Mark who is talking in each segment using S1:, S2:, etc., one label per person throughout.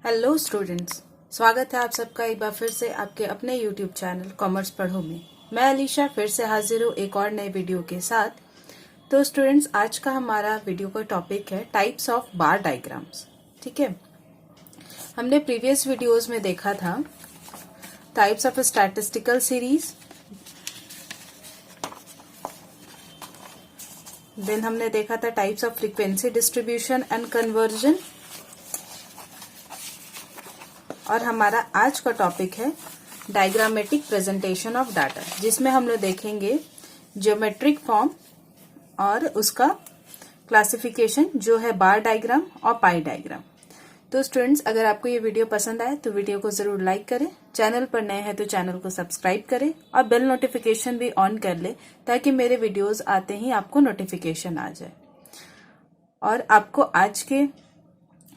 S1: Hello students, स्वागत है आप सबका एक बार फिर से आपके अपने यूट्यूब चैनल कॉमर्स पढ़ो में। मैं अलीशा फिर से हाजिर हूँ एक और नए वीडियो के साथ। तो स्टूडेंट्स, आज का हमारा वीडियो का टॉपिक है टाइप्स ऑफ बार डायग्राम्स। ठीक है, हमने प्रीवियस वीडियोस में देखा था types of statistical series, then हमने देखा था types of frequency distribution and conversion, और हमारा आज का टॉपिक है डायग्रामेटिक प्रेजेंटेशन ऑफ डाटा, जिसमें हम लोग देखेंगे ज्योमेट्रिक फॉर्म और उसका क्लासिफिकेशन जो है बार डायग्राम और पाई डायग्राम। तो स्टूडेंट्स, अगर आपको ये वीडियो पसंद आए तो वीडियो को जरूर लाइक करें, चैनल पर नए हैं तो चैनल को सब्सक्राइब करें और बेल नोटिफिकेशन भी ऑन कर ले ताकि मेरे वीडियोस आते ही आपको नोटिफिकेशन आ जाए। और आपको आज के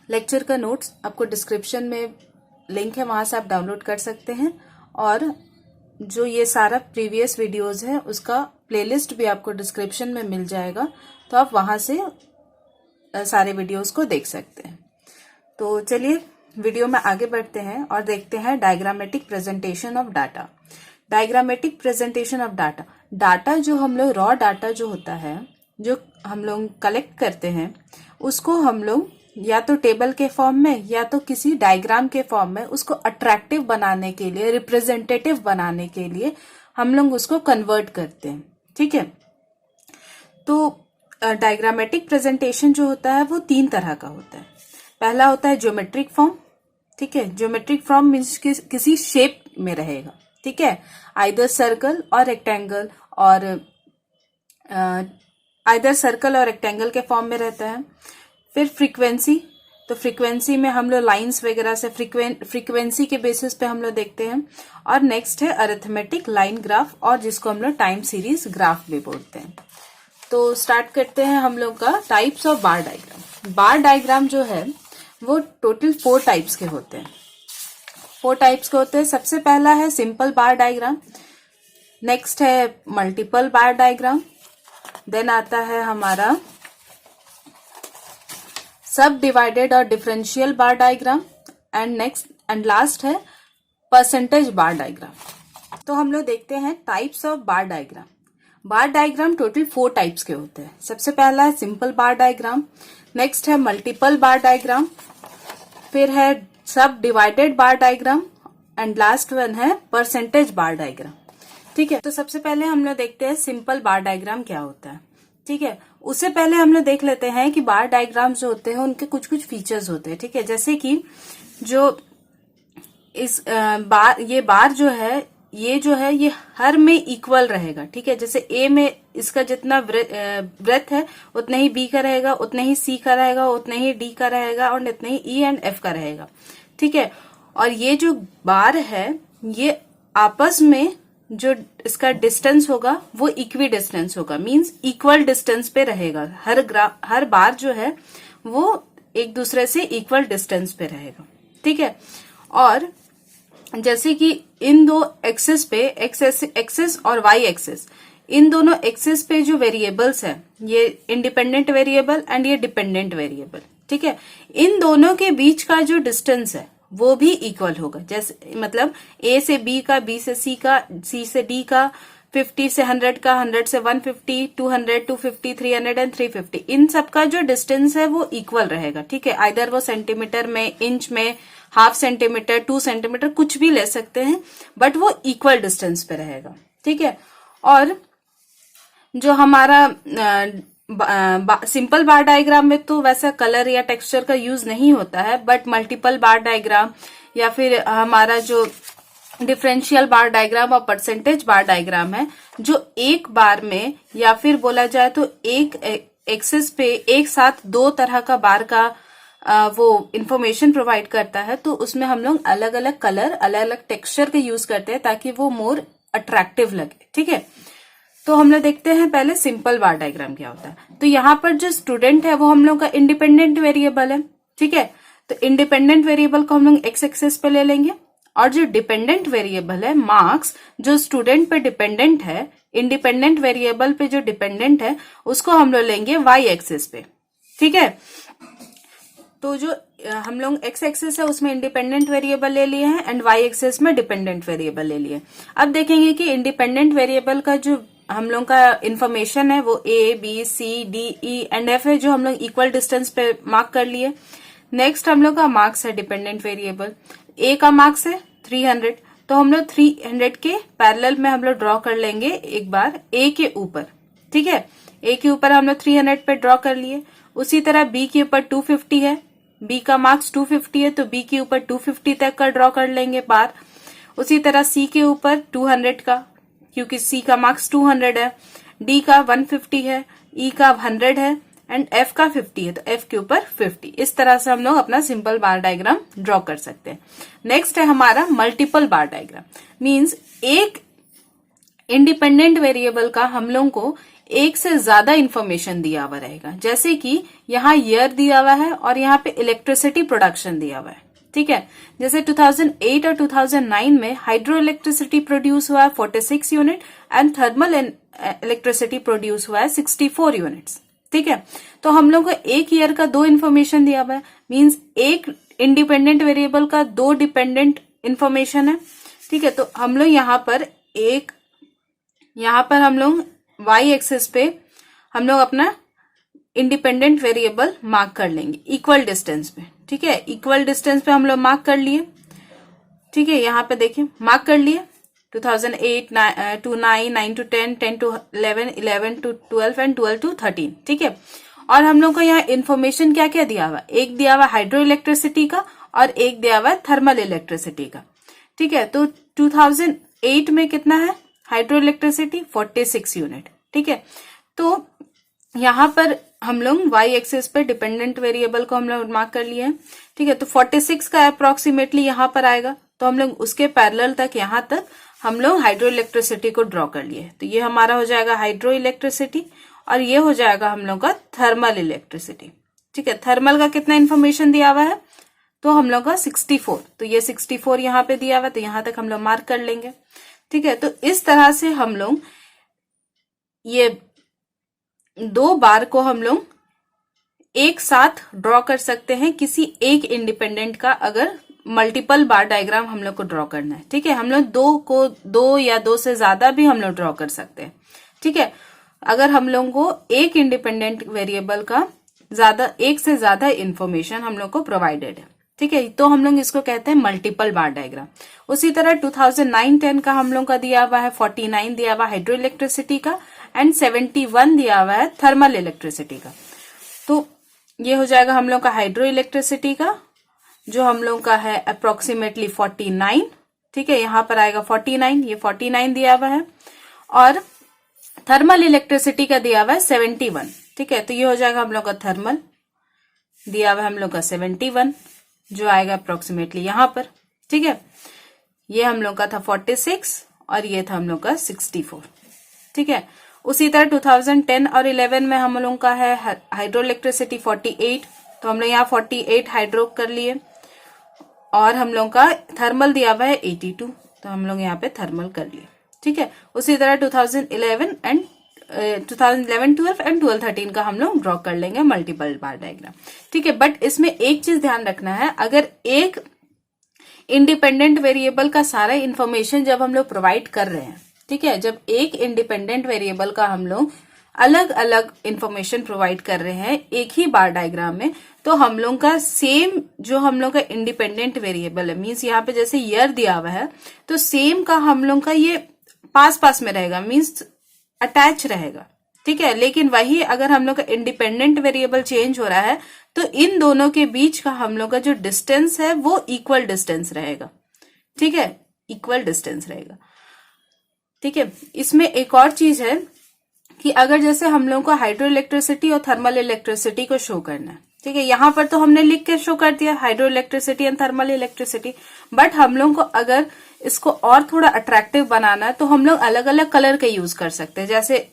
S1: लेक्चर का नोट्स आपको डिस्क्रिप्शन में लिंक है, वहां से आप डाउनलोड कर सकते हैं, और जो ये सारा प्रीवियस वीडियोस है उसका प्लेलिस्ट भी आपको डिस्क्रिप्शन में मिल जाएगा, तो आप वहां से सारे वीडियोस को देख सकते हैं। तो चलिए वीडियो में आगे बढ़ते हैं और देखते हैं diagrammatic presentation of data. Diagrammatic presentation of data, data जो हम लोग रॉ डाटा जो होता है, जो हम लोग कलेक्ट करते हैं, उसको हम लोग या तो टेबल के फॉर्म में या तो किसी डायग्राम के फॉर्म में उसको अट्रैक्टिव बनाने के लिए, रिप्रेजेंटेटिव बनाने के लिए हम लोग उसको कन्वर्ट करते हैं। ठीक है, तो डायग्रामेटिक प्रेजेंटेशन जो होता है वो तीन तरह का होता है। पहला होता है ज्योमेट्रिक फॉर्म। ठीक है, ज्योमेट्रिक फॉर्म मीन्स किसी शेप में रहेगा। ठीक है, आइदर सर्कल और रेक्टेंगल, और आइदर सर्कल और रेक्टेंगल के फॉर्म में रहता है। फिर फ्रीक्वेंसी, तो फ्रीक्वेंसी में हम लोग लाइंस वगैरह से फ्रीक्वेंसी के बेसिस पे हम लोग देखते हैं। और नेक्स्ट है अरिथमेटिक लाइन ग्राफ, और जिसको हम लोग टाइम सीरीज ग्राफ भी बोलते हैं। तो स्टार्ट करते हैं हम लोग का types of bar diagram. Bar diagram जो है वो टोटल 4 टाइप्स के होते हैं। 4 टाइप्स के होते हैं। सबसे पहला है सिंपल बार डायग्राम, नेक्स्ट है मल्टीपल बार डायग्राम, देन आता है हमारा सब डिवाइडेड और differential bar diagram, and next and last है परसेंटेज बार डायग्राम। तो हम लोग देखते हैं types of bar diagram. Bar diagram total 4 types के होते हैं। सबसे पहला है सिंपल बार डायग्राम, नेक्स्ट है मल्टीपल बार डायग्राम, फिर है सब divided bar diagram, and last one है परसेंटेज बार डायग्राम। ठीक है, तो सबसे पहले हम लोग देखते हैं सिंपल बार डायग्राम क्या होता है। ठीक है, उससे पहले हम लोग देख लेते हैं कि बार डायग्राम जो होते हैं उनके कुछ कुछ फीचर्स होते हैं। ठीक है, जैसे कि जो इस ये बार जो है ये हर में इक्वल रहेगा। ठीक है, जैसे ए में इसका जितना ब्रेथ है उतना ही बी का रहेगा, उतना ही सी का रहेगा, उतना ही डी का रहेगा, और उतना ही ई एंड एफ का रहेगा। ठीक है, और ये जो बार है ये आपस में जो इसका डिस्टेंस होगा वो इक्वी डिस्टेंस होगा, मींस इक्वल डिस्टेंस पे रहेगा। हर बार जो है वो एक दूसरे से इक्वल डिस्टेंस पे रहेगा। ठीक है, और जैसे कि इन दो एक्सिस पे एक्सिस और वाई एक्सिस, इन दोनों एक्सिस पे जो वेरिएबल्स है, ये इंडिपेंडेंट वेरिएबल एंड ये डिपेंडेंट वेरिएबल। ठीक है, इन दोनों के बीच का जो डिस्टेंस है वो भी इक्वल होगा। जैसे मतलब ए से बी का, बी से सी का, सी से डी का, 50 से 100 का, 100 से 150, 200, 250, 300 एंड 350, इन सब का जो डिस्टेंस है वो इक्वल रहेगा। ठीक है, आइदर वो सेंटीमीटर में, इंच में, हाफ सेंटीमीटर, 2 सेंटीमीटर, कुछ भी ले सकते हैं, बट वो इक्वल डिस्टेंस पे रहेगा। ठीक है, और जो हमारा सिंपल बार डायग्राम में तो वैसा कलर या टेक्सचर का यूज नहीं होता है, बट मल्टीपल बार डायग्राम या फिर हमारा जो डिफरेंशियल बार डायग्राम और परसेंटेज बार डायग्राम है, जो एक बार में या फिर बोला जाए तो एक एक्सिस पे एक साथ 2 तरह का बार का वो इंफॉर्मेशन प्रोवाइड करता है, तो उसमें हम लोग अलग अलग कलर, अलग अलग टेक्सचर के यूज करते हैं ताकि वो मोर अट्रैक्टिव लगे। ठीक है, तो हम लोग देखते हैं पहले सिंपल बार डायग्राम क्या होता है। तो यहाँ पर जो स्टूडेंट है वो हम लोग का इंडिपेंडेंट वेरिएबल है। ठीक है, तो इंडिपेंडेंट वेरिएबल को हम लोग एक्स एक्सिस पे ले लेंगे, और जो डिपेंडेंट वेरिएबल है मार्क्स, जो स्टूडेंट पे डिपेंडेंट है, इंडिपेंडेंट वेरिएबल पे जो डिपेंडेंट है उसको हम लोग लेंगे वाई एक्सिस पे। ठीक है, तो जो हम लोग एक्स एक्सिस है उसमें इंडिपेंडेंट वेरिएबल ले लिए हैं एंड वाई एक्सिस में डिपेंडेंट वेरिएबल ले लिए। अब देखेंगे कि इंडिपेंडेंट वेरिएबल का जो हम लोग का इंफॉर्मेशन है वो A B C D E and F है, जो हम लोग इक्वल डिस्टेंस पे मार्क कर लिए। नेक्स्ट हम लोग का मार्क्स है डिपेंडेंट वेरिएबल, ए का मार्क्स है 300, तो हम लोग 300 के पैरेलल में हम लोग ड्रॉ कर लेंगे एक बार ए के ऊपर, ठीक है। ए के ऊपर हम लोग 300 पे ड्रॉ कर लिए। उसी तरह बी के ऊपर 250 है, बी का मार्क्स 250 है तो बी के ऊपर 250 तक का ड्रॉ कर लेंगे बार। उसी तरह सी के ऊपर 200 का, क्योंकि सी का मार्क्स 200 है, डी का 150 है, ई का 100 है एंड एफ का 50 है तो एफ के ऊपर 50। इस तरह से हम लोग अपना सिंपल बार डायग्राम ड्रॉ कर सकते हैं। नेक्स्ट है हमारा मल्टीपल बार डायग्राम। मींस एक इंडिपेंडेंट वेरिएबल का हम लोग को एक से ज्यादा इंफॉर्मेशन दिया हुआ रहेगा। जैसे कि यहाँ ईयर दिया हुआ है और यहाँ पे इलेक्ट्रिसिटी प्रोडक्शन दिया हुआ है, ठीक है। जैसे 2008 और 2009 में हाइड्रो इलेक्ट्रिसिटी प्रोड्यूस हुआ है 46 unit and thermal electricity produce हुआ है 64 यूनिट्स, ठीक है। तो हम लोग को एक ईयर का 2 इन्फॉर्मेशन दिया हुआ है, मींस एक इंडिपेंडेंट वेरिएबल का 2 डिपेंडेंट इन्फॉर्मेशन है, ठीक है। तो हम लोग यहाँ पर हम लोग वाई एक्सिस पे हम लोग अपना इंडिपेंडेंट वेरिएबल मार्क कर लेंगे इक्वल डिस्टेंस पे, ठीक है। इक्वल डिस्टेंस पे हम लोग मार्क कर लिए, ठीक है। यहाँ पे देखिए मार्क कर लिए 2008 to 9, 9 to 10, 10 to 11, 11 to 12 and 12 to 13, ठीक है। और हम लोग को यहाँ इन्फॉर्मेशन क्या क्या दिया हुआ, एक दिया हुआ हाइड्रो इलेक्ट्रिसिटी का और एक दिया हुआ थर्मल इलेक्ट्रिसिटी का, ठीक है। तो 2008 में कितना है हाइड्रो इलेक्ट्रिसिटी 46 यूनिट, ठीक है। तो यहाँ पर हम लोग वाई एक्सिस पे डिपेंडेंट वेरिएबल को हम लोग मार्क कर लिए हैं, ठीक है। तो 46 का अप्रोक्सीमेटली यहाँ पर आएगा, तो हम लोग उसके पैरेलल तक यहाँ तक हम लोग हाइड्रो इलेक्ट्रिसिटी को ड्रॉ कर लिए। तो ये हमारा हो जाएगा हाइड्रो इलेक्ट्रिसिटी और ये हो जाएगा हम लोग का थर्मल इलेक्ट्रिसिटी, ठीक है। थर्मल का कितना इन्फॉर्मेशन दिया हुआ है तो हम लोग का 64, तो ये 64 यहाँ पे दिया हुआ है तो यहाँ तक हम लोग मार्क कर लेंगे, ठीक है। तो इस तरह से हम लोग ये 2 बार को हम लोग एक साथ ड्रॉ कर सकते हैं किसी एक इंडिपेंडेंट का, अगर मल्टीपल बार डायग्राम हम लोग को ड्रॉ करना है, ठीक है। हम लोग 2 या 2 से ज्यादा भी हम लोग ड्रॉ कर सकते हैं, ठीक है। अगर हम लोग को एक इंडिपेंडेंट वेरिएबल का एक से ज्यादा इंफॉर्मेशन हम लोग को प्रोवाइडेड है, ठीक है, तो हम लोग इसको कहते हैं मल्टीपल बार डायग्राम। उसी तरह 2009-10 का हम लोग का दिया हुआ है 49 दिया हुआ हाइड्रो इलेक्ट्रिसिटी का एंड 71 दिया हुआ है थर्मल इलेक्ट्रिसिटी का। तो ये हो जाएगा हम लोग का हाइड्रो इलेक्ट्रिसिटी का जो हम लोग का है अप्रोक्सीमेटली 49, ठीक है। यहाँ पर आएगा 49, ये 49 दिया हुआ है और थर्मल इलेक्ट्रिसिटी का दिया हुआ है 71, ठीक है। तो ये हो जाएगा हम लोग का थर्मल दिया हुआ है हम लोग का 71 जो आएगा अप्रोक्सीमेटली यहाँ पर, ठीक है। ये हम लोग का था 46 और ये था हम लोग का 64, ठीक है। उसी तरह 2010 और 11 में हम लोग का है हाइड्रो इलेक्ट्रिसिटी 48, तो हम लोग यहाँ 48 हाइड्रो कर लिए और हम लोग का थर्मल दिया हुआ है 82, तो हम लोग यहाँ पे थर्मल कर लिए, ठीक है। उसी तरह 2011 एंड 2011-12 एंड 12-13 का हम लोग ड्रॉ कर लेंगे मल्टीपल बार डायग्राम, ठीक है। बट इसमें एक चीज ध्यान रखना है, अगर एक इंडिपेंडेंट वेरिएबल का सारा इंफॉर्मेशन जब हम लोग प्रोवाइड कर रहे हैं, ठीक है, जब एक इंडिपेंडेंट वेरिएबल का हम लोग अलग अलग इंफॉर्मेशन प्रोवाइड कर रहे हैं एक ही बार डायग्राम में, तो हम लोग का सेम जो हम लोग का इंडिपेंडेंट वेरिएबल है, मीन्स यहाँ पे जैसे ईयर दिया हुआ है तो सेम का हम लोग का ये पास पास में रहेगा, मीन्स अटैच रहेगा, ठीक है। लेकिन वही अगर हम लोग का इंडिपेंडेंट वेरिएबल चेंज हो रहा है तो इन दोनों के बीच का हम लोग का जो डिस्टेंस है वो इक्वल डिस्टेंस रहेगा, ठीक है, इक्वल डिस्टेंस रहेगा, ठीक है। इसमें एक और चीज है कि अगर जैसे हम लोग को हाइड्रो इलेक्ट्रिसिटी और थर्मल इलेक्ट्रिसिटी को शो करना है, ठीक है, यहाँ पर तो हमने लिख के शो कर दिया hydro electricity and thermal electricity, but हम लोग को अगर इसको और थोड़ा अट्रैक्टिव बनाना है तो हम लोग अलग अलग कलर के यूज कर सकते हैं। जैसे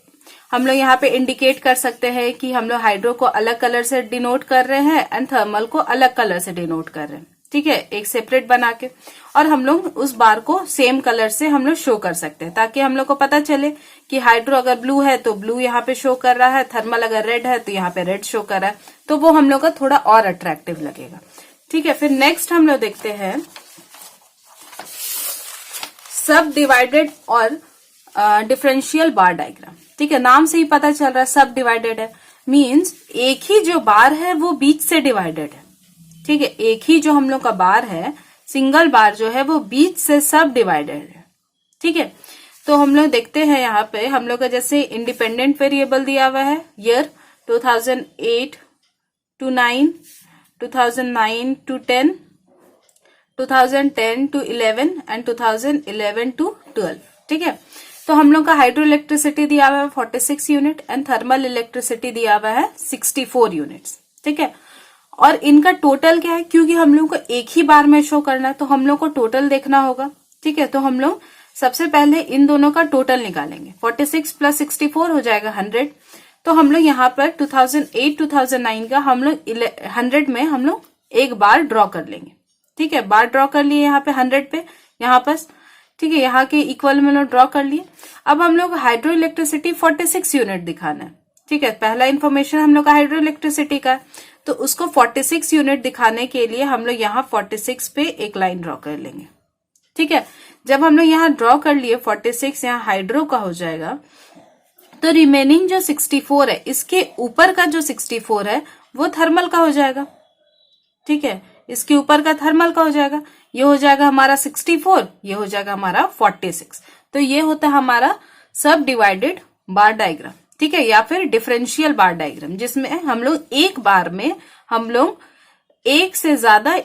S1: हम लोग यहाँ पे इंडिकेट कर सकते हैं कि हम लोग हाइड्रो को अलग कलर से डिनोट कर रहे हैं एंड थर्मल को अलग कलर से डिनोट कर रहे हैं, ठीक है, एक सेपरेट बना के, और हम लोग उस बार को सेम कलर से हम लोग शो कर सकते हैं, ताकि हम लोग को पता चले कि हाइड्रो अगर ब्लू है तो ब्लू यहाँ पे शो कर रहा है, थर्मल अगर रेड है तो यहाँ पे रेड शो कर रहा है, तो वो हम लोग का थोड़ा और अट्रैक्टिव लगेगा। ठीक है, फिर नेक्स्ट हम लोग देखते हैं सब डिवाइडेड और डिफरेंशियल बार डायग्राम। ठीक है, नाम से ही पता चल रहा है सब डिवाइडेड है, मीन्स एक ही जो बार है वो बीच से डिवाइडेड है। ठीक है, एक ही जो हम लोग का बार है, सिंगल बार जो है वो बीच से सब डिवाइडेड है। ठीक है, तो हम लोग देखते हैं यहाँ पे हम लोग का जैसे इंडिपेंडेंट वेरिएबल दिया हुआ है, year 2008 to 9, 2009 to 10, 2010 to 11 and 2011 to 12। ठीक है, तो हम लोग का हाइड्रो इलेक्ट्रिसिटी दिया हुआ है 46 यूनिट एंड थर्मल इलेक्ट्रिसिटी दिया हुआ है 64 यूनिट्स। ठीक है, और इनका टोटल क्या है, क्योंकि हम लोग को एक ही बार में शो करना है तो हम लोग को टोटल देखना होगा। ठीक है, तो हम लोग सबसे पहले इन दोनों का टोटल निकालेंगे, 46 प्लस 64 हो जाएगा 100। तो हम लोग यहाँ पर 2008-2009 का हम लोग 100 में हम लोग एक बार ड्रॉ कर लेंगे। ठीक है, बार ड्रॉ कर लिए यहाँ पे 100 पे, यहाँ पर। ठीक है, यहाँ के इक्वल में लोग ड्रॉ कर लिए। अब हम लोग हाइड्रो इलेक्ट्रिसिटी 46 यूनिट दिखाना है। ठीक है, पहला इंफॉर्मेशन हम लोग का हाइड्रो इलेक्ट्रिसिटी का, तो उसको 46 यूनिट दिखाने के लिए हम लोग यहाँ 46 पे एक लाइन ड्रॉ कर लेंगे। ठीक है, जब हम लोग यहाँ ड्रॉ कर लिए 46 यहाँ हाइड्रो का हो जाएगा, तो रिमेनिंग जो 64 है, इसके ऊपर का जो 64 है वो थर्मल का हो जाएगा। ठीक है, इसके ऊपर का थर्मल का हो जाएगा, ये हो जाएगा हमारा 64, ये हो जाएगा हमारा 46। तो ये होता है हमारा सब डिवाइडेड बार डायग्राम। ठीक है, या फिर डिफरेंशियल बार डायग्राम, जिसमें हम लोग एक बार में हम लोग एक से ज्यादा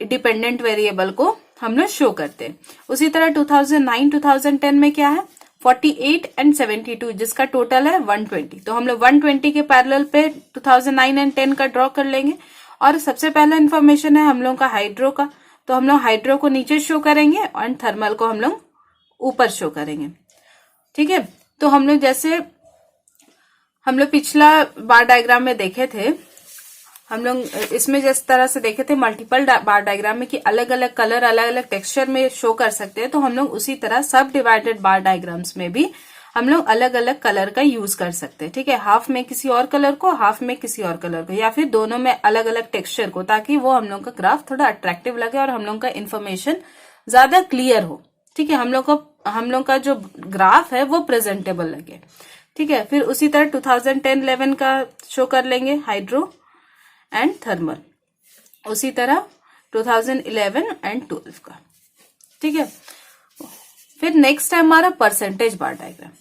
S1: डिपेंडेंट वेरिएबल को हम लोग शो करते हैं। उसी तरह 2009-2010 में क्या है, 48 एंड 72, जिसका टोटल है 120। तो हम लोग 120 के पैरेलल पे 2009 एंड 10 का ड्रॉ कर लेंगे। और सबसे पहला इन्फॉर्मेशन है हम लोग का हाइड्रो का, तो हम लोग हाइड्रो को नीचे शो करेंगे और थर्मल को हम लोग ऊपर शो करेंगे। ठीक है, तो हम लोग जैसे हम लोग पिछला बार डायग्राम में देखे थे, हम लोग इसमें जिस तरह से देखे थे मल्टीपल बार डायग्राम में कि अलग अलग कलर अलग अलग टेक्सचर में शो कर सकते हैं, तो हम लोग उसी तरह सब डिवाइडेड बार डायग्राम्स में भी हम लोग अलग अलग कलर का यूज कर सकते हैं। ठीक है, हाफ में किसी और कलर को, हाफ में किसी और कलर को, या फिर दोनों में अलग अलग टेक्सचर को, ताकि वो हम लोग का ग्राफ थोड़ा अट्रैक्टिव लगे और हम लोग का इन्फॉर्मेशन ज्यादा क्लियर हो। ठीक है, हम लोग का जो ग्राफ है वो प्रेजेंटेबल लगे। ठीक है, फिर उसी तरह 2010-11 का शो कर लेंगे हाइड्रो एंड थर्मल, उसी तरह 2011 एंड 12 का। ठीक है, फिर नेक्स्ट है हमारा परसेंटेज बार डायग्राम।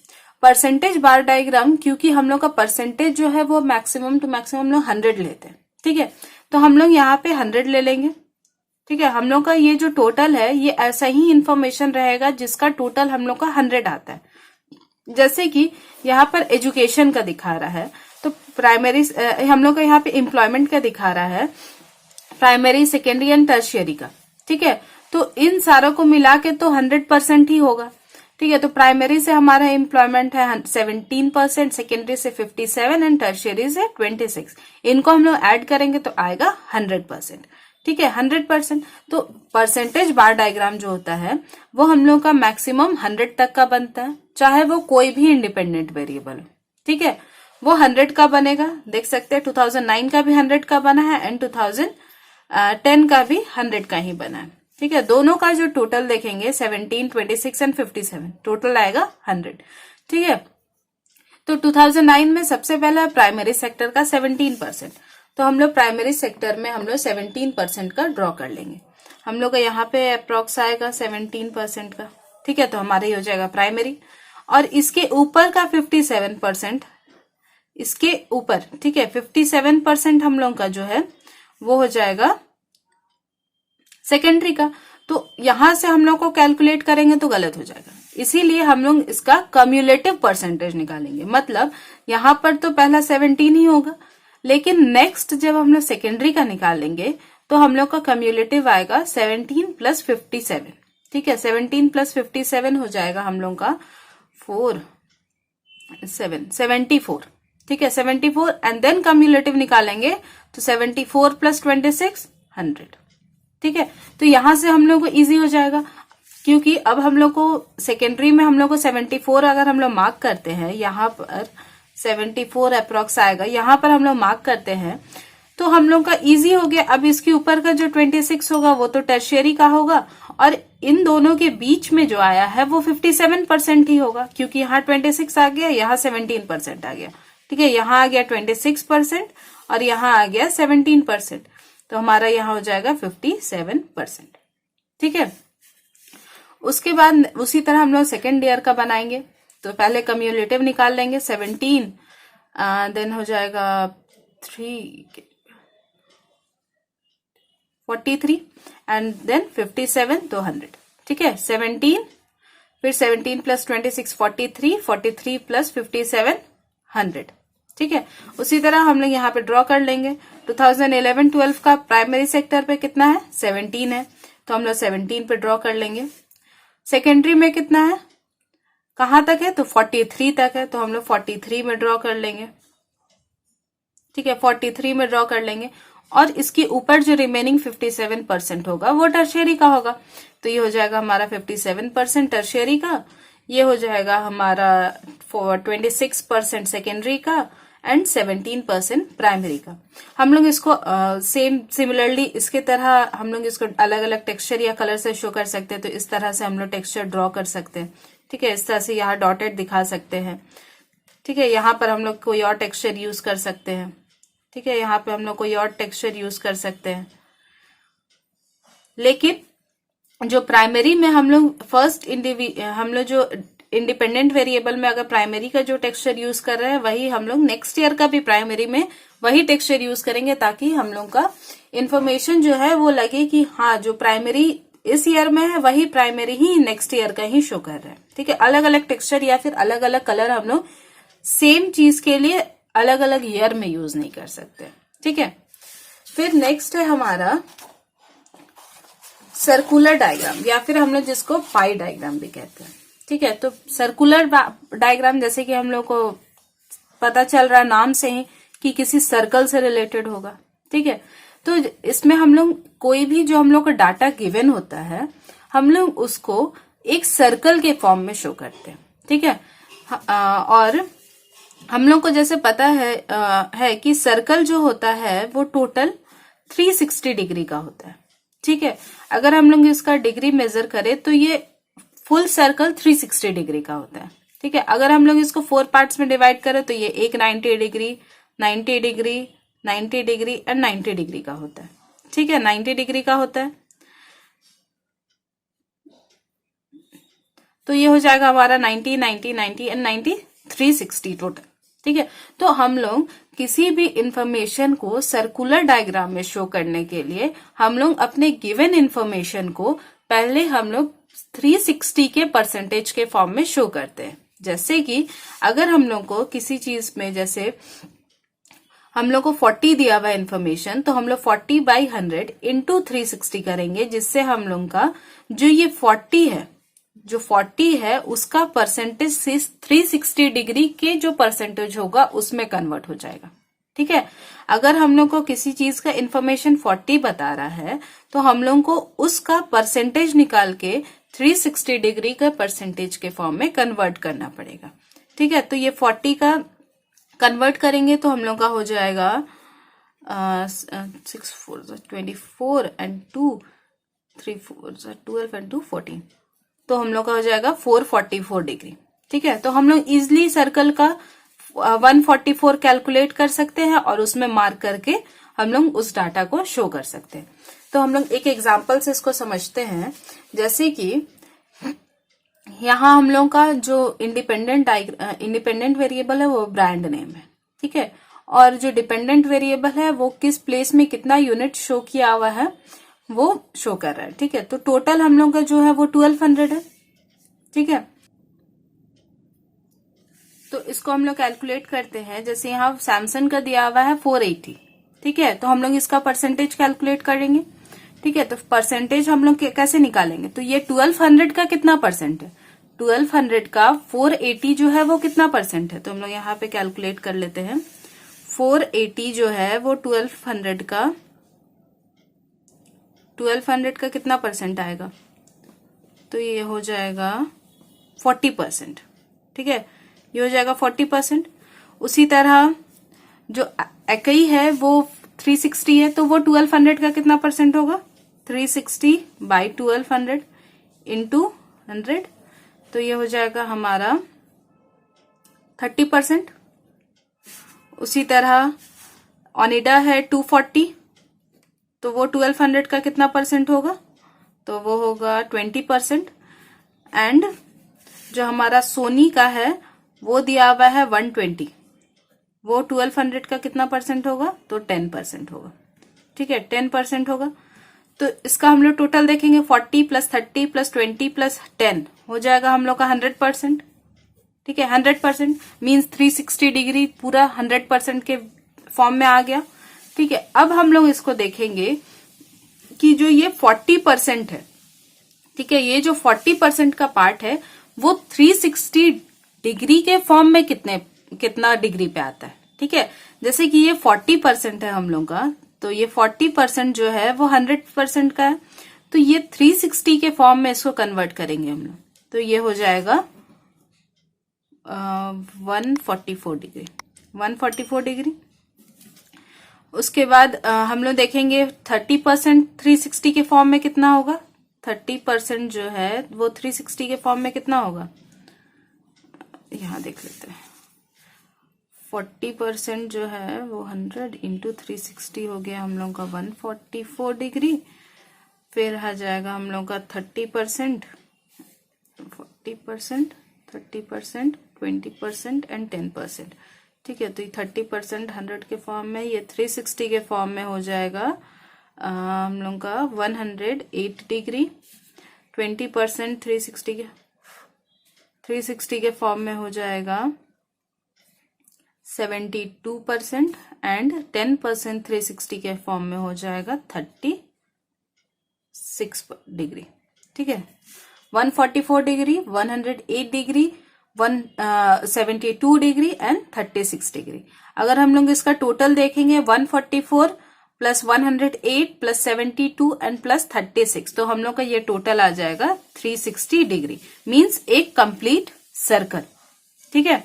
S1: परसेंटेज बार डायग्राम, क्योंकि हम लोग का परसेंटेज जो है वो मैक्सिमम टू मैक्सिमम हम लोग 100 लेते हैं। ठीक है, तो हम लोग यहाँ पे 100 ले लेंगे। ठीक है, हम लोग का ये जो टोटल है ये ऐसा ही इंफॉर्मेशन रहेगा जिसका टोटल हम लोग का 100 आता है। जैसे कि यहाँ पर एजुकेशन का दिखा रहा है, तो प्राइमरी हम लोग का यहाँ पे एम्प्लॉयमेंट का दिखा रहा है, प्राइमरी सेकेंडरी एंड टर्शियरी का। ठीक है, तो इन सारों को मिला के तो 100% ही होगा। ठीक है, तो प्राइमरी से हमारा एम्प्लॉयमेंट है 17%, सेकेंडरी से 57 एंड टर्शियरी से 26। इनको हम लोग ऐड करेंगे तो आएगा 100%। ठीक है, 100%। तो परसेंटेज बार डायग्राम जो होता है वो हम लोग का मैक्सिमम 100 तक का बनता है, चाहे वो कोई भी इंडिपेंडेंट वेरिएबल हो। ठीक है, वो 100 का बनेगा। देख सकते हैं 2009 का भी 100 का बना है एंड 2010 का भी 100 का ही बना है। ठीक है, दोनों का जो टोटल देखेंगे 17, 26 एंड 57, टोटल आएगा 100। ठीक है, तो 2009 में सबसे पहला प्राइमरी सेक्टर का 17%, तो हम लोग प्राइमरी सेक्टर में हम लोग 17% का ड्रॉ कर लेंगे। हम लोग का यहाँ पे अप्रोक्स आएगा 17% का। ठीक है, तो हमारा ये हो जाएगा प्राइमरी। और इसके ऊपर का 57%, इसके ऊपर, ठीक है, 57% हम लोग का जो है वो हो जाएगा सेकेंडरी का। तो यहां से हम लोग को कैलकुलेट करेंगे तो गलत हो जाएगा, इसीलिए हम लोग इसका कम्युलेटिव परसेंटेज निकालेंगे। मतलब यहां पर तो पहला 17 ही होगा, लेकिन नेक्स्ट जब हम लोग सेकेंडरी का निकालेंगे तो हम लोग का कम्युलेटिव आएगा 17 प्लस 57। ठीक है, 17 प्लस 57 हो जाएगा हम लोग का 74। ठीक है, 74 एंड देन कम्युलेटिव निकालेंगे तो 74 प्लस 26 100। ठीक है, तो यहां से हम लोग को इजी हो जाएगा, क्योंकि अब हम लोग को सेकेंडरी में हम लोग को 74 अगर हम लोग मार्क करते हैं, यहाँ पर 74 अप्रोक्स आएगा, यहाँ पर हम लोग मार्क करते हैं, तो हम लोग का इजी हो गया। अब इसके ऊपर का जो 26 होगा वो तो टर्शियरी का होगा, और इन दोनों के बीच में जो आया है वो 57% ही होगा, क्योंकि यहाँ 26 आ गया, यहाँ 17% आ गया। ठीक है, यहाँ आ गया 26% और यहाँ आ गया 17%, तो हमारा यहाँ हो जाएगा 57%। ठीक है, उसके बाद उसी तरह हम लोग सेकेंड ईयर का बनाएंगे। तो पहले कम्युलेटिव निकाल लेंगे, 17 देन हो जाएगा 43 एंड देन 57 तो 100। ठीक है, 17 फिर 17 प्लस 26 43 प्लस 57 100। ठीक है, उसी तरह हम लोग यहाँ पे ड्रॉ कर लेंगे। 2011-12 का प्राइमरी सेक्टर पे कितना है, 17 है, तो हम लोग 17 पे ड्रॉ कर लेंगे। सेकेंडरी में कितना है, कहां तक है, तो 43 तक है, तो हम लोग 43 में ड्रॉ कर लेंगे। ठीक है, 43 में ड्रॉ कर लेंगे, और इसके ऊपर जो रिमेनिंग 57% होगा वो टर्शियरी का होगा, तो ये हो जाएगा हमारा 57% टर्शियरी का, ये हो जाएगा हमारा 26% सेकेंडरी का एंड 17% प्राइमरी का। हम लोग इसको सिमिलरली इसके तरह हम लोग इसको अलग अलग टेक्सचर या कलर से शो कर सकते हैं, तो इस तरह से हम लोग टेक्सचर ड्रॉ कर सकते हैं। ठीक है, इस तरह से यहाँ डॉटेड दिखा सकते हैं। ठीक है, यहाँ पर हम लोग कोई और टेक्सचर यूज कर सकते हैं। ठीक है, यहाँ पे हम लोग कोई और टेक्सचर यूज कर सकते हैं, लेकिन जो प्राइमरी में हम लोग हम लोग जो इंडिपेंडेंट वेरिएबल में अगर प्राइमरी का जो टेक्सचर यूज कर रहे हैं, वही हम लोग नेक्स्ट ईयर का भी प्राइमरी में वही टेक्सचर यूज करेंगे, ताकि हम लोग का इंफॉर्मेशन जो है वो लगे कि हाँ, जो प्राइमरी इस ईयर में है वही प्राइमरी ही नेक्स्ट ईयर का ही शो कर रहा है। ठीक है, अलग अलग टेक्सचर या फिर अलग अलग कलर हम लोग सेम चीज के लिए अलग अलग ईयर में यूज नहीं कर सकते। ठीक है, फिर नेक्स्ट है हमारा सर्कुलर डायग्राम, या फिर हम लोग जिसको पाई डायग्राम भी कहते हैं। ठीक है, तो सर्कुलर डायग्राम जैसे कि हम लोग को पता चल रहा है नाम से ही कि किसी सर्कल से रिलेटेड होगा। ठीक है, तो इसमें हम लोग कोई भी जो हम लोग का डाटा गिवन होता है, हम लोग उसको एक सर्कल के फॉर्म में शो करते हैं। ठीक है, और हम लोग को जैसे पता है कि सर्कल जो होता है वो टोटल 360 डिग्री का होता है। ठीक है, अगर हम लोग इसका डिग्री मेजर करें तो ये फुल सर्कल 360 डिग्री का होता है। ठीक है, अगर हम लोग इसको 4 पार्ट्स में डिवाइड करें तो ये एक 90 degree 90 degree 90 degree and 90 degree का होता है। ठीक है, 90 डिग्री का होता है, तो ये हो जाएगा हमारा 90 90 90 एंड 90 360 टोटल। ठीक है, तो हम लोग किसी भी इंफॉर्मेशन को सर्कुलर डायग्राम में शो करने के लिए हम लोग अपने गिवन इंफॉर्मेशन को पहले हम लोग 360 के परसेंटेज के फॉर्म में शो करते हैं। जैसे कि अगर हम लोग को किसी चीज में, जैसे हम लोग को 40 दिया हुआ इन्फॉर्मेशन, तो हम लोग 40/100 इंटू 360 करेंगे, जिससे हम लोग का जो ये 40 है उसका परसेंटेज 360 डिग्री के जो परसेंटेज होगा उसमें कन्वर्ट हो जाएगा। ठीक है, अगर हम लोग को किसी चीज का इन्फॉर्मेशन 40 बता रहा है, तो हम लोग को उसका परसेंटेज निकाल के 360 डिग्री का परसेंटेज के फॉर्म में कन्वर्ट करना पड़ेगा। ठीक है, तो ये 40 का कन्वर्ट करेंगे तो हम लोग का हो जाएगा 6 4 24 एंड 2 3 4 12 एंड 2 14, तो हम लोग का हो जाएगा 444 डिग्री। ठीक है, तो हम लोग इजिली सर्कल का 144 कैलकुलेट कर सकते हैं और उसमें मार्क करके हम लोग उस डाटा को शो कर सकते हैं। तो हम लोग एक एग्जांपल से इसको समझते हैं। जैसे कि यहाँ हम लोग का जो इंडिपेंडेंट वेरिएबल है वो ब्रांड नेम है। ठीक है, और जो डिपेंडेंट वेरिएबल है वो किस प्लेस में कितना यूनिट शो किया हुआ है वो शो कर रहा है। ठीक है, तो टोटल हम लोग का जो है वो 1200 है। ठीक है, तो इसको हम लोग कैलकुलेट करते हैं। जैसे यहाँ सैमसंग का दिया हुआ है 480। ठीक है, तो हम लोग इसका परसेंटेज कैलकुलेट करेंगे। ठीक है, तो परसेंटेज हम लोग कैसे निकालेंगे, तो ये 1200 का कितना परसेंट है, 1200 का 480 जो है वो कितना परसेंट है, तो हम लोग यहाँ पे कैलकुलेट कर लेते हैं। 480 जो है वो 1200 का 1200 का कितना परसेंट आएगा, तो ये हो जाएगा 40%। ठीक है, ये हो जाएगा 40%। उसी तरह जो इकाई है वो 360 है, तो वो 1200 का कितना परसेंट होगा, 360 बाई 1200 इंटू 100, तो ये हो जाएगा हमारा 30%। उसी तरह ओनिडा है 240, तो वो 1200 का कितना परसेंट होगा, तो वो होगा 20%। एंड जो हमारा सोनी का है वो दिया हुआ है 120, वो 1200 का कितना परसेंट होगा, तो 10% होगा। ठीक है, 10% होगा। तो इसका हम लोग टोटल देखेंगे, 40 प्लस 30 प्लस 20 प्लस 10 हो जाएगा हम लोग का 100%। ठीक है, 100% मीन्स 360 डिग्री पूरा 100% के फॉर्म में आ गया। ठीक है, अब हम लोग इसको देखेंगे कि जो ये 40% है, ठीक है, ये जो 40% का पार्ट है वो 360 डिग्री के फॉर्म में कितना डिग्री पे आता है। ठीक है, जैसे कि ये 40% है हम लोग का, तो ये 40% जो है वो 100% का है, तो ये 360 के फॉर्म में इसको कन्वर्ट करेंगे हम लोग, तो ये हो जाएगा 144 डिग्री, 144 डिग्री। उसके बाद हम लोग देखेंगे 30% 360 के फॉर्म में कितना होगा, 30% जो है वो 360 के फॉर्म में कितना होगा, यहां देख लेते हैं। 40% जो है वो 100 इंटू 360 हो गया हम लोग का 144 डिग्री। फिर आ जाएगा हम लोग का 30%, 40%, 30%, 20% एंड 10%। ठीक है, तो ये 30% 100 के फॉर्म में, ये 360 के फॉर्म में हो जाएगा हम लोग का 108 डिग्री। 20% 360 के फॉर्म में हो जाएगा 72% एंड 10% 360 के फॉर्म में हो जाएगा 36 डिग्री। ठीक है, 144 degree, 108 degree, 172 degree and 36 degree. अगर हम लोग इसका टोटल देखेंगे 144 प्लस 108 प्लस 72 एंड प्लस 36, तो हम लोग का ये टोटल आ जाएगा 360 डिग्री, मीन्स एक कंप्लीट सर्कल। ठीक है,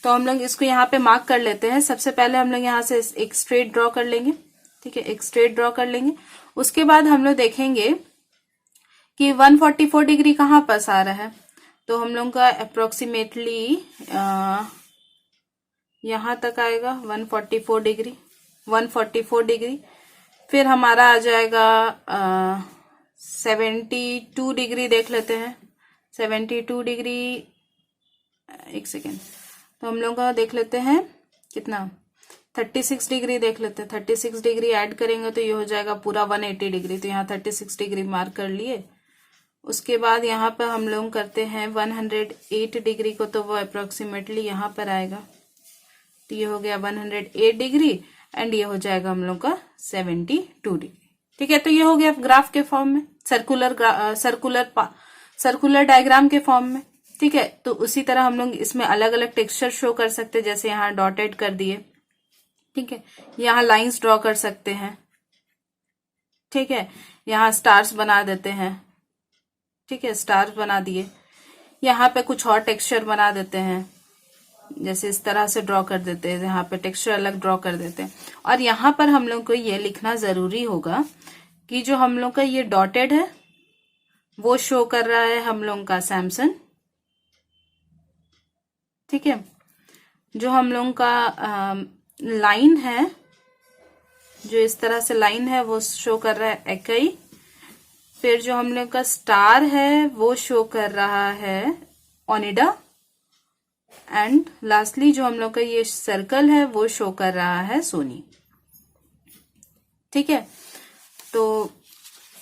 S1: तो हम लोग इसको यहाँ पे मार्क कर लेते हैं। सबसे पहले हम लोग यहाँ से एक स्ट्रेट ड्रॉ कर लेंगे। ठीक है, एक स्ट्रेट ड्रॉ कर लेंगे। उसके बाद हम लोग देखेंगे कि 144 डिग्री कहाँ पास आ रहा है, तो हम लोग का अप्रोक्सीमेटली यहां तक आएगा 144 डिग्री, 144 डिग्री। फिर हमारा आ जाएगा 72 डिग्री, देख लेते हैं 72 डिग्री, एक सेकेंड, तो हम लोग का देख लेते हैं कितना 36 डिग्री, देख लेते हैं 36 डिग्री ऐड करेंगे तो ये हो जाएगा पूरा 180 डिग्री, तो यहाँ 36 डिग्री मार्क कर लिए। उसके बाद यहाँ पर हम लोग करते हैं 108 डिग्री को, तो वो अप्रोक्सीमेटली यहाँ पर आएगा, तो ये हो गया 108 डिग्री एंड ये हो जाएगा हम लोग का 72 डिग्री। ठीक है, तो ये हो गया ग्राफ के फॉर्म में, सर्कुलर डायग्राम के फॉर्म में। ठीक है, तो उसी तरह हम लोग इसमें अलग अलग टेक्सचर शो कर सकते हैं, जैसे यहाँ डॉटेड कर दिए। ठीक है, यहाँ लाइंस ड्रॉ कर सकते हैं। ठीक है, यहाँ स्टार्स बना देते हैं। ठीक है, स्टार्स बना दिए। यहाँ पे कुछ और टेक्सचर बना देते हैं, जैसे इस तरह से ड्रॉ कर देते हैं, यहाँ पे टेक्सचर अलग ड्रॉ कर देते हैं। और यहाँ पर हम लोग को ये लिखना जरूरी होगा कि जो हम लोग का ये डॉटेड है वो शो कर रहा है हम लोग का सैमसंग। ठीक है, जो हम लोग का लाइन है, जो इस तरह से लाइन है वो शो कर रहा है एकई। फिर जो हम लोग का स्टार है वो शो कर रहा है ओनिडा। एंड लास्टली जो हम लोग का ये सर्कल है वो शो कर रहा है सोनी। ठीक है, तो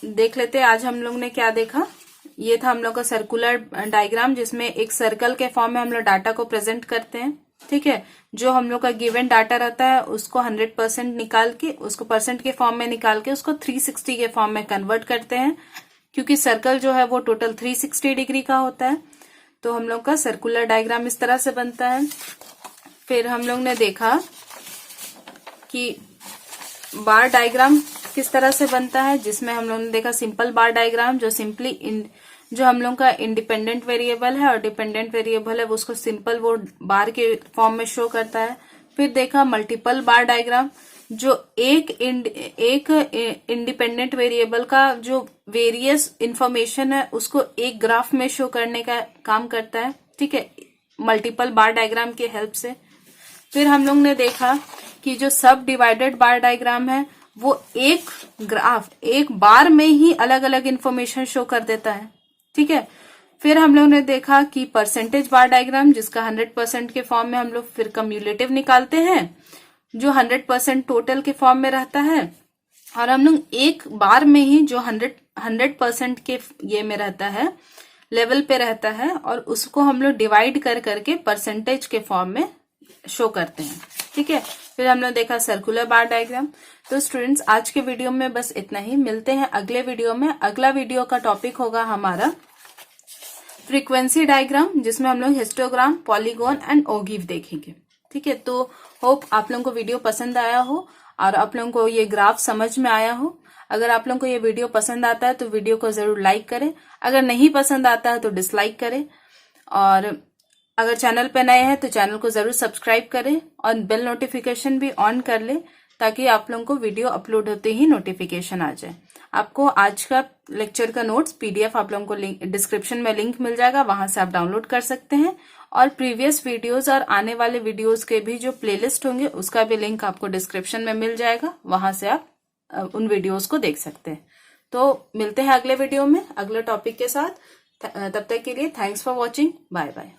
S1: देख लेते हैं आज हम लोग ने क्या देखा। ये था हम लोग का सर्कुलर डायग्राम, जिसमें एक सर्कल के फॉर्म में हम लोग डाटा को प्रेजेंट करते हैं। ठीक है, जो हम लोग का गिवन डाटा रहता है उसको 100% निकाल के, उसको परसेंट के फॉर्म में निकाल के उसको 360 के फॉर्म में कन्वर्ट करते हैं, क्योंकि सर्कल जो है वो टोटल 360 डिग्री का होता है। तो हम लोग का सर्कुलर डायग्राम इस तरह से बनता है। फिर हम लोग ने देखा कि बार डायग्राम ग्राफ किस तरह से बनता है, जिसमें हम लोगों ने देखा सिंपल बार डायग्राम, जो हम लोगों का इंडिपेंडेंट वेरिएबल है और डिपेंडेंट वेरिएबल है, वो उसको सिंपल वो बार के फॉर्म में शो करता है। फिर देखा मल्टीपल बार डायग्राम, जो एक इंडिपेंडेंट वेरिएबल का जो वेरियस इंफॉर्मेशन है उसको एक ग्राफ में शो करने का काम करता है, ठीक है, मल्टीपल बार डायग्राम के हेल्प से। फिर हम लोग ने देखा कि जो सब डिवाइडेड बार डायग्राम है वो एक ग्राफ एक बार में ही अलग अलग इंफॉर्मेशन शो कर देता है, ठीक है। फिर हम लोग ने देखा कि परसेंटेज बार डायग्राम, जिसका 100% के फॉर्म में हम लोग फिर कम्युलेटिव निकालते हैं, जो 100% टोटल के फॉर्म में रहता है, और हम लोग एक बार में ही जो 100% के ये में रहता है, लेवल पे रहता है, और उसको हम लोग डिवाइड कर करके परसेंटेज के फॉर्म में शो करते हैं, ठीक है। फिर हमने देखा सर्कुलर बार डायग्राम। तो स्टूडेंट्स, आज के वीडियो में बस इतना ही। मिलते हैं अगले वीडियो में। अगला वीडियो का टॉपिक होगा हमारा फ्रीक्वेंसी डायग्राम, जिसमें हम लोग हिस्टोग्राम, पॉलीगॉन एंड ओगिव देखेंगे, ठीक है। तो होप आप लोगों को वीडियो पसंद आया हो और आप लोगों को ये ग्राफ समझ में आया हो। अगर आप लोगों को ये वीडियो पसंद आता है तो वीडियो को जरूर लाइक करें, अगर नहीं पसंद आता है तो डिसलाइक करें, और अगर चैनल पे नए हैं तो चैनल को जरूर सब्सक्राइब करें और बेल नोटिफिकेशन भी ऑन कर ले, ताकि आप लोगों को वीडियो अपलोड होते ही नोटिफिकेशन आ जाए। आपको आज का लेक्चर का नोट्स पीडीएफ आप लोगों को डिस्क्रिप्शन में लिंक मिल जाएगा, वहां से आप डाउनलोड कर सकते हैं। और प्रीवियस वीडियोस और आने वाले वीडियोस के भी जो प्लेलिस्ट होंगे उसका भी लिंक आपको डिस्क्रिप्शन में मिल जाएगा, वहां से आप उन वीडियोस को देख सकते हैं। तो मिलते हैं अगले वीडियो में अगले टॉपिक के साथ। तब तक के लिए thanks for watching, bye bye.